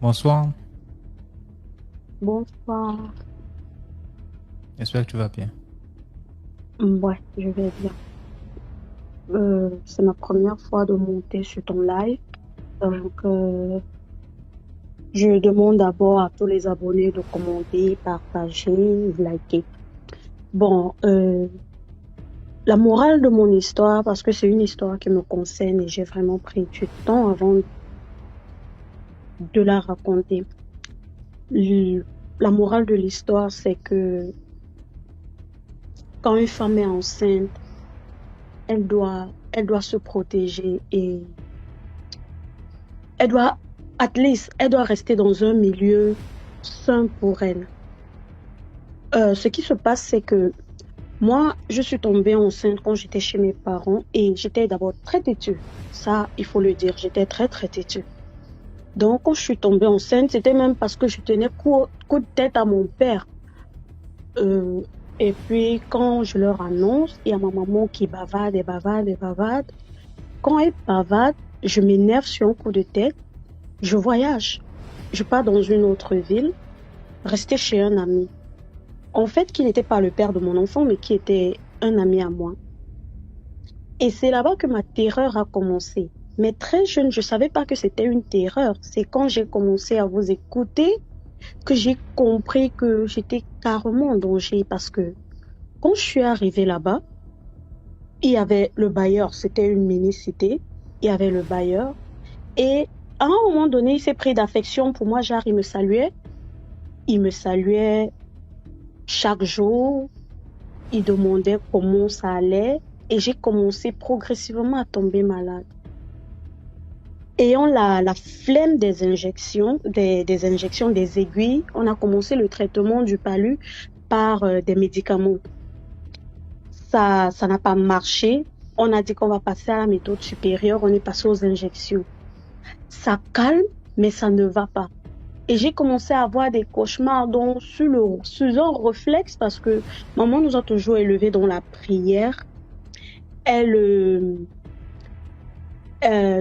Bonsoir, Bonsoir. j'espère que tu vas bien. Ouais, je vais bien. C'est ma première fois de monter sur ton live. Donc, je demande d'abord à tous les abonnés de commenter, partager, liker. Bon, la morale de mon histoire, parce que c'est une histoire qui me concerne et j'ai vraiment pris du temps avant de la raconter. L- La morale de l'histoire, c'est que quand une femme est enceinte, elle doit se protéger et elle doit, at least, elle doit rester dans un milieu sain pour elle. Ce qui se passe, c'est que moi, je suis tombée enceinte quand j'étais chez mes parents et j'étais d'abord très têtue. Ça, il faut le dire, j'étais très, très têtue. Donc, quand je suis tombée enceinte, c'était même parce que je tenais coup de tête à mon père. Euh, et puis, quand je leur annonce, il y a ma maman qui bavarde et bavarde et bavarde. Quand elle bavarde, je m'énerve sur un coup de tête, je voyage. Je pars dans une autre ville, rester chez un ami. En fait, qui n'était pas le père de mon enfant, mais qui était un ami à moi. Et c'est là-bas que ma terreur a commencé. Mais très jeune, je savais pas que c'était une terreur. C'est quand j'ai commencé à vous écouter que j'ai compris que j'étais carrément en danger parce que quand je suis arrivée là-bas, il y avait le bailleur, c'était une mini-cité, il y avait le bailleur et à un moment donné, il s'est pris d'affection pour moi, genre il me saluait chaque jour, il demandait comment ça allait et j'ai commencé progressivement à tomber malade. Ayant la flemme des injections, des injections des aiguilles, on a commencé le traitement du palu par des médicaments. Ça n'a pas marché. On a dit qu'on va passer à la méthode supérieure. On est passé aux injections. Ça calme, mais ça ne va pas. Et j'ai commencé à avoir des cauchemars donc sur un réflexe parce que maman nous a toujours élevés dans la prière. Elle,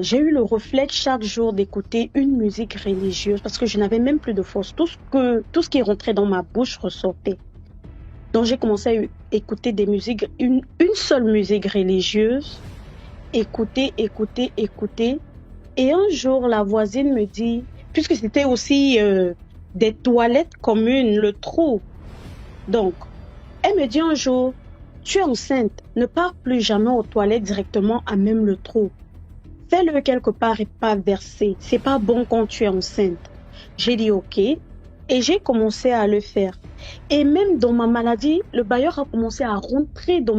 j'ai eu le réflexe chaque jour d'écouter une musique religieuse parce que je n'avais même plus de force. Tout ce qui rentrait dans ma bouche ressortait. Donc j'ai commencé à écouter des musiques, une seule musique religieuse, écouter, écouter, écouter. Et un jour, la voisine me dit, puisque c'était aussi des toilettes communes, le trou. Donc, elle me dit un jour, tu es enceinte, ne pars plus jamais aux toilettes directement à même le trou. Fais-le quelque part et pas verser. C'est pas bon quand tu es enceinte. J'ai dit OK et j'ai commencé à le faire. Et même dans ma maladie, le bailleur a commencé à rentrer dans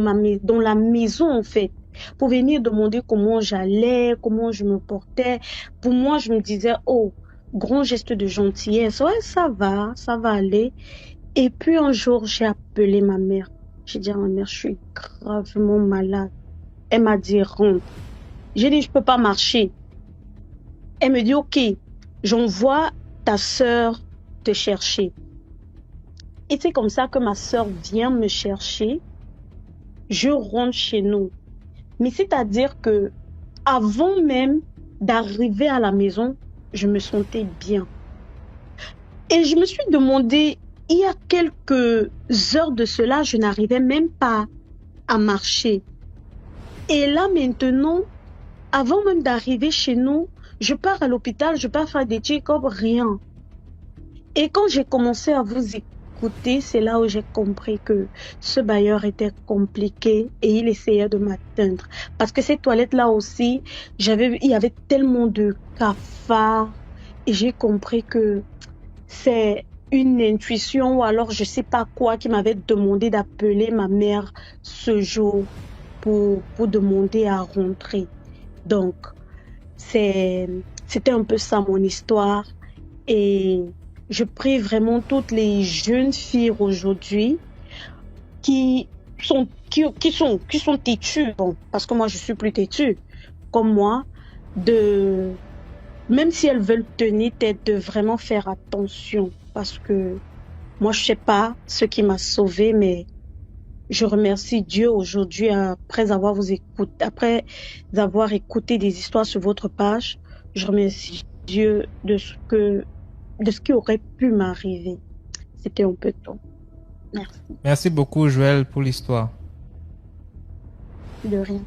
la maison en fait pour venir demander comment j'allais, comment je me portais. Pour moi, je me disais oh, grand geste de gentillesse. Ouais, ça va aller. Et puis un jour, j'ai appelé ma mère. J'ai dit à ma mère, je suis gravement malade. Elle m'a dit rentre. J'ai dit je peux pas marcher. Elle me dit, OK, j'envoie ta sœur te chercher. Et c'est comme ça que ma sœur vient me chercher. Je rentre chez nous. Mais c'est-à-dire que avant même d'arriver à la maison, je me sentais bien. Et je me suis demandé, il y a quelques heures de cela, je n'arrivais même pas à marcher. Et là maintenant, avant même d'arriver chez nous, je pars à l'hôpital, je pars faire des check-ups, rien. Et quand j'ai commencé à vous écouter, c'est là où j'ai compris que ce bailleur était compliqué et il essayait de m'atteindre. Parce que ces toilettes-là aussi, il y avait tellement de cafards et j'ai compris que c'est une intuition ou alors je sais pas quoi qui m'avait demandé d'appeler ma mère ce jour pour demander à rentrer. Donc, c'est, c'était un peu ça mon histoire. Et je prie vraiment toutes les jeunes filles aujourd'hui qui qui sont têtues, bon, parce que moi je suis plus têtue, comme moi, de, même si elles veulent tenir tête, de vraiment faire attention, parce que moi je sais pas ce qui m'a sauvée, mais je remercie Dieu aujourd'hui après avoir écouté des histoires sur votre page. Je remercie Dieu de ce que de ce qui aurait pu m'arriver. C'était un peu tôt. Merci. Merci beaucoup, Joël, pour l'histoire. De rien.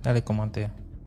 Dans les commentaires.